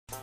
Hi,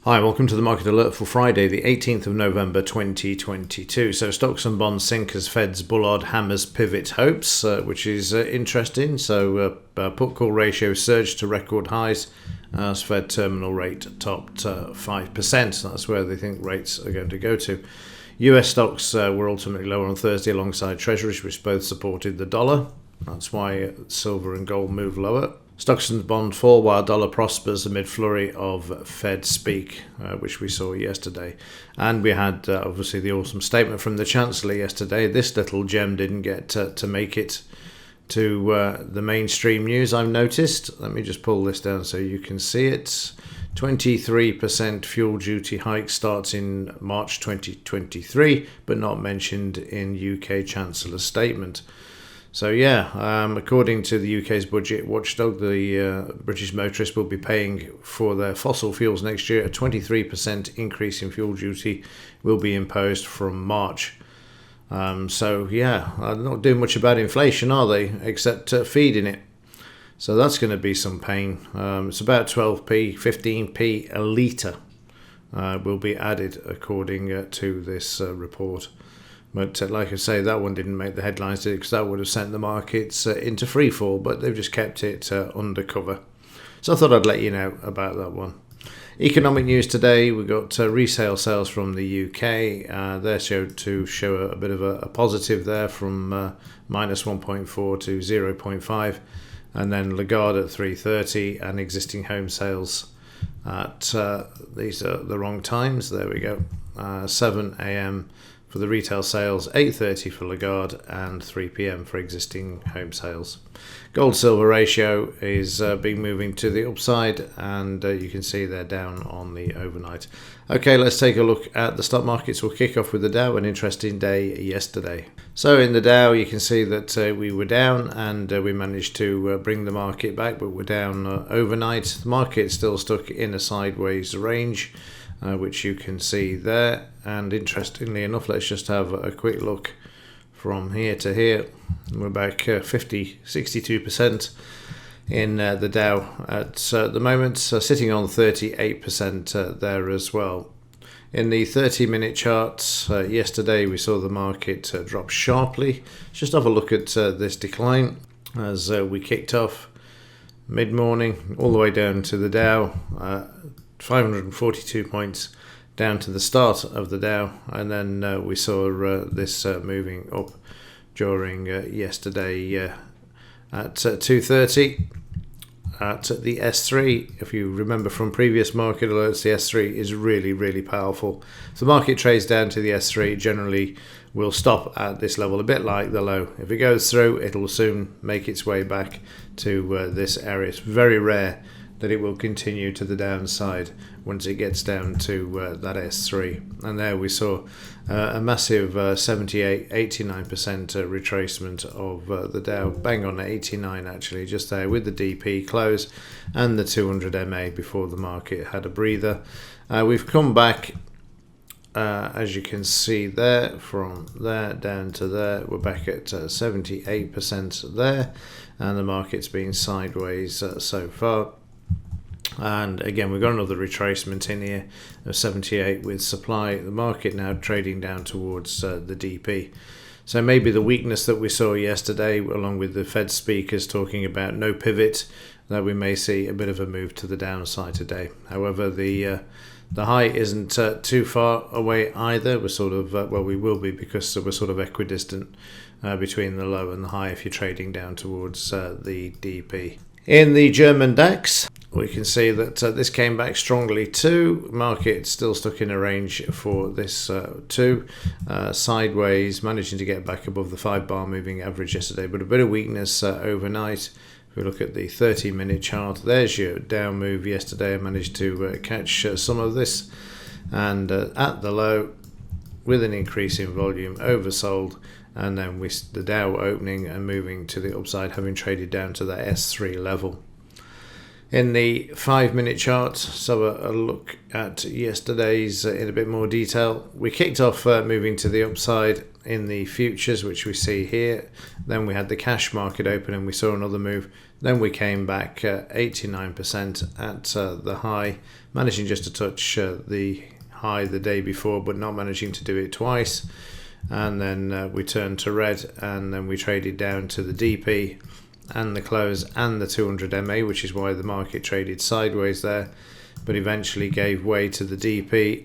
welcome to the Market Alert for Friday, the 18th of November 2022. So stocks and bonds sink as Fed's bullard hammers pivot hopes, which is interesting. So put-call ratio surged to record highs as Fed terminal rate topped 5%. That's where they think rates are going to go to. US stocks were ultimately lower on Thursday alongside Treasuries, which both supported the dollar. That's why silver and gold moved lower. Stocks and bond fall while dollar prospers amid flurry of Fed speak, which we saw yesterday. And we had obviously the awesome statement from the Chancellor yesterday. This little gem didn't get to make it to the mainstream news, I've noticed. Let me just pull this down so you can see it. 23% fuel duty hike starts in March 2023, but not mentioned in UK Chancellor's statement. So according to the UK's budget watchdog, the British motorists will be paying for their fossil fuels next year. A 23% increase in fuel duty will be imposed from March. Not doing much about inflation, are they? Except feeding it. So that's going to be some pain. It's about 12p, 15p a litre will be added according to this report. But like I say, that one didn't make the headlines, did it? Because that would have sent the markets into free fall, but they've just kept it undercover. So I thought I'd let you know about that one. Economic news today, we got resale sales from the UK. They're showed to show a bit of a positive there from minus 1.4 to 0.5. And then Lagarde at 3:30 and existing home sales at, these are the wrong times, there we go, 7 a.m. for the retail sales, 8:30 for Lagarde and 3 p.m. for existing home sales. Gold-silver ratio is been moving to the upside, and you can see they're down on the overnight. Okay, let's take a look at the stock markets. We'll kick off with the Dow, an interesting day yesterday. So in the Dow, you can see that we were down, and we managed to bring the market back, but we're down overnight. The market's still stuck in a sideways range, which you can see there. And interestingly enough, let's just have a quick look from here to here. We're back 62% in the Dow at the moment, sitting on 38% there as well. In the 30-minute charts, yesterday we saw the market drop sharply. Let's just have a look at this decline as we kicked off mid-morning all the way down to the Dow, 542 points down to the start of the Dow, and then we saw this moving up during yesterday at 2:30 at the S3. If you remember from previous market alerts, the S3 is really, really powerful. If the market trades down to the S3, generally will stop at this level, a bit like the low. If it goes through, it'll soon make its way back to this area. It's very rare that it will continue to the downside once it gets down to that S3. And there we saw a massive 78-89% retracement of the Dow, bang on at 89 actually, just there with the DP close and the 200 MA before the market had a breather. We've come back, as you can see there, from there down to there. We're back at 78% there, and the market's been sideways so far. And again, we've got another retracement in here of 78 with supply. The market now trading down towards the DP. So maybe the weakness that we saw yesterday, along with the Fed speakers talking about no pivot, that we may see a bit of a move to the downside today. However, the high isn't too far away either. We're sort of, we will be, because we're sort of equidistant between the low and the high if you're trading down towards the DP. In the German DAX, we can see that this came back strongly too. Market still stuck in a range for this too. Sideways, managing to get back above the 5-bar moving average yesterday, but a bit of weakness overnight. If we look at the 30-minute chart, there's your down move yesterday. I managed to catch some of this, and at the low, with an increase in volume, oversold, and then the Dow opening and moving to the upside, having traded down to that S3 level. In the 5-minute chart, so a look at yesterday's in a bit more detail. We kicked off moving to the upside in the futures, which we see here. Then we had the cash market open and we saw another move. Then we came back 89% at the high, managing just to touch the high the day before, but not managing to do it twice. And then we turned to red, and then we traded down to the DP and the close and the 200 MA, which is why the market traded sideways there, but eventually gave way to the DP,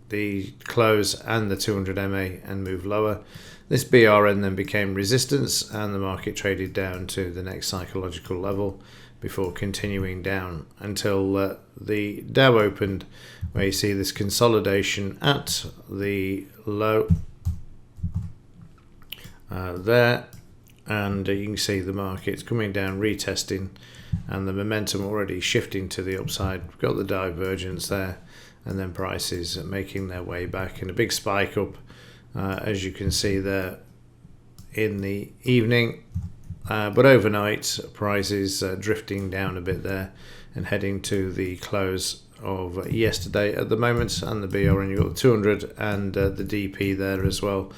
the close and the 200 MA and moved lower. This BRN then became resistance and the market traded down to the next psychological level before continuing down until the Dow opened, where you see this consolidation at the low there. And you can see the market's coming down, retesting, and the momentum already shifting to the upside. We've got the divergence there, and then prices making their way back, and a big spike up, as you can see there in the evening. But overnight, prices drifting down a bit there and heading to the close of yesterday at the moment. And the BRN, you've got the 200 and the DP there as well.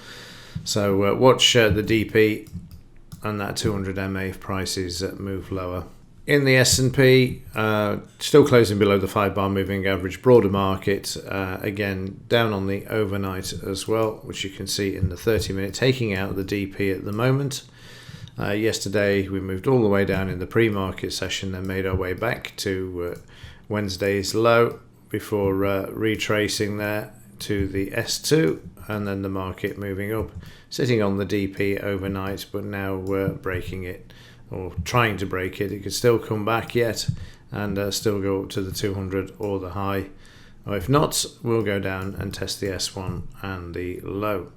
So watch the DP and that 200 MA if prices move lower. In the S&P, still closing below the 5-bar moving average. Broader market, again, down on the overnight as well, which you can see in the 30-minute, taking out the DP at the moment. Yesterday, we moved all the way down in the pre-market session and made our way back to Wednesday's low before retracing there to the S2, and then the market moving up, sitting on the DP overnight, but now breaking it, or trying to break it. It could still come back yet and still go up to the 200 or the high. Or if not, we'll go down and test the S1 and the low.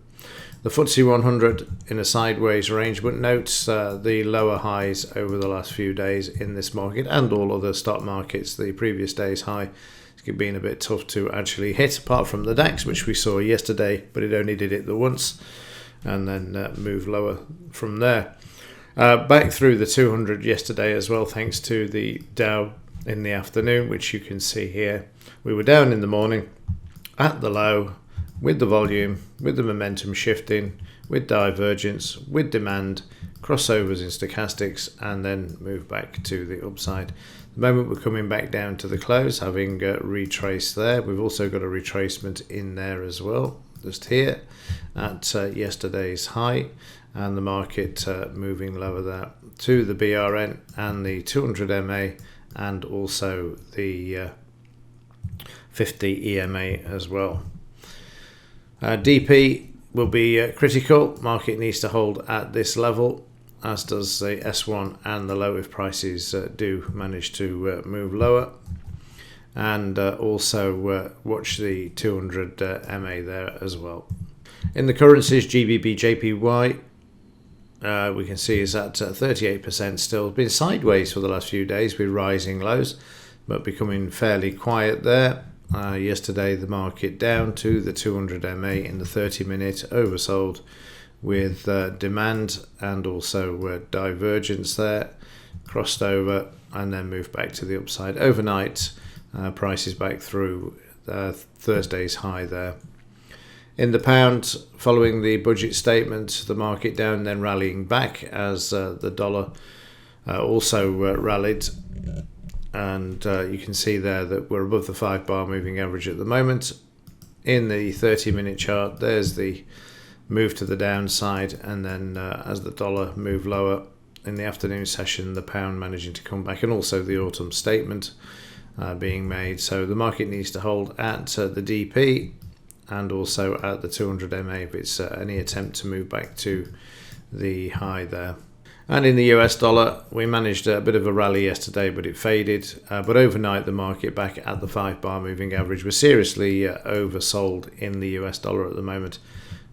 The FTSE 100 in a sideways range, but notes the lower highs over the last few days in this market and all other stock markets. The previous day's high has been a bit tough to actually hit, apart from the DAX, which we saw yesterday, but it only did it the once and then move lower from there. Back through the 200 yesterday as well, thanks to the Dow in the afternoon, which you can see here. We were down in the morning at the low with the volume, with the momentum shifting, with divergence, with demand, crossovers in stochastics, and then move back to the upside. The moment we're coming back down to the close, having retraced there. We've also got a retracement in there as well, just here at yesterday's high, and the market moving lower there to the BRN and the 200 MA and also the 50 EMA as well. DP will be critical. Market needs to hold at this level, as does the S1 and the low if prices do manage to move lower. And also watch the 200 MA there as well. In the currencies, GBP JPY, we can see is at 38% still. Been sideways for the last few days with rising lows, but becoming fairly quiet there. Yesterday, the market down to the 200 MA in the 30-minute, oversold with demand and also divergence there, crossed over and then moved back to the upside. Overnight, prices back through Thursday's high there. In the pound, following the budget statement, the market down, then rallying back as the dollar also rallied. And you can see there that we're above the 5-bar moving average at the moment. In the 30-minute chart, there's the move to the downside, and then as the dollar moved lower in the afternoon session, the pound managing to come back, and also the autumn statement being made. So the market needs to hold at the DP and also at the 200 MA if it's any attempt to move back to the high there. And in the US dollar, we managed a bit of a rally yesterday, but it faded. But overnight, the market back at the 5-bar moving average. We're seriously oversold in the US dollar at the moment.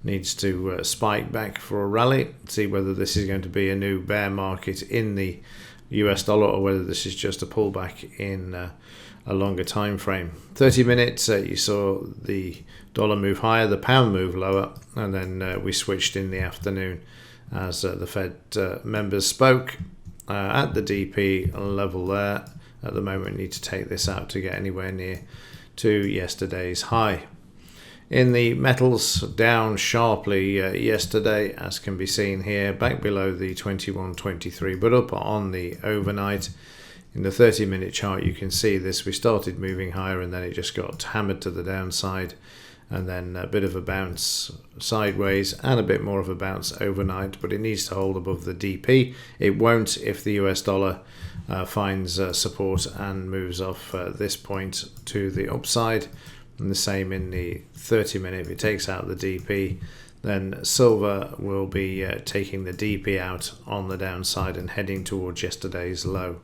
Needs to spike back for a rally. See whether this is going to be a new bear market in the US dollar or whether this is just a pullback in a longer time frame. 30 minutes, you saw the dollar move higher, the pound move lower, and then we switched in the afternoon as the Fed members spoke at the DP level there, at the moment need to take this out to get anywhere near to yesterday's high. In the metals, down sharply yesterday, as can be seen here, back below the 21.23, but up on the overnight. In the 30-minute chart, you can see this. We started moving higher and then it just got hammered to the downside, and then a bit of a bounce sideways and a bit more of a bounce overnight, but it needs to hold above the DP. It won't if the US dollar finds support and moves off this point to the upside. And the same in the 30-minute. If it takes out the DP, then silver will be taking the DP out on the downside and heading towards yesterday's low.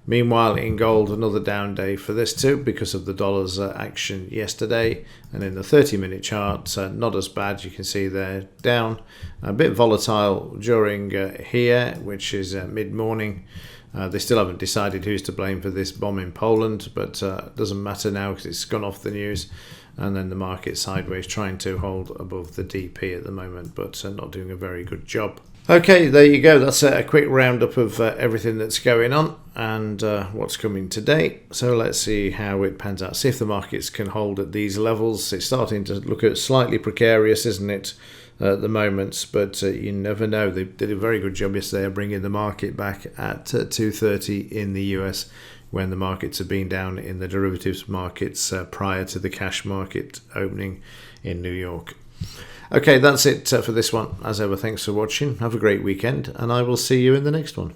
Meanwhile, in gold, another down day for this too because of the dollar's action yesterday. And in the 30-minute chart, not as bad. You can see they're down. A bit volatile during here, which is mid-morning. They still haven't decided who's to blame for this bomb in Poland, but it doesn't matter now because it's gone off the news. And then the market sideways, trying to hold above the DP at the moment, but not doing a very good job. Okay, there you go. That's a quick roundup of everything that's going on and what's coming today. So let's see how it pans out. See if the markets can hold at these levels. It's starting to look at slightly precarious, isn't it, at the moment? But you never know. They did a very good job yesterday of bringing the market back at 2:30 in the US, when the markets have been down in the derivatives markets prior to the cash market opening in New York. Okay, that's it for this one. As ever, thanks for watching. Have a great weekend, and I will see you in the next one.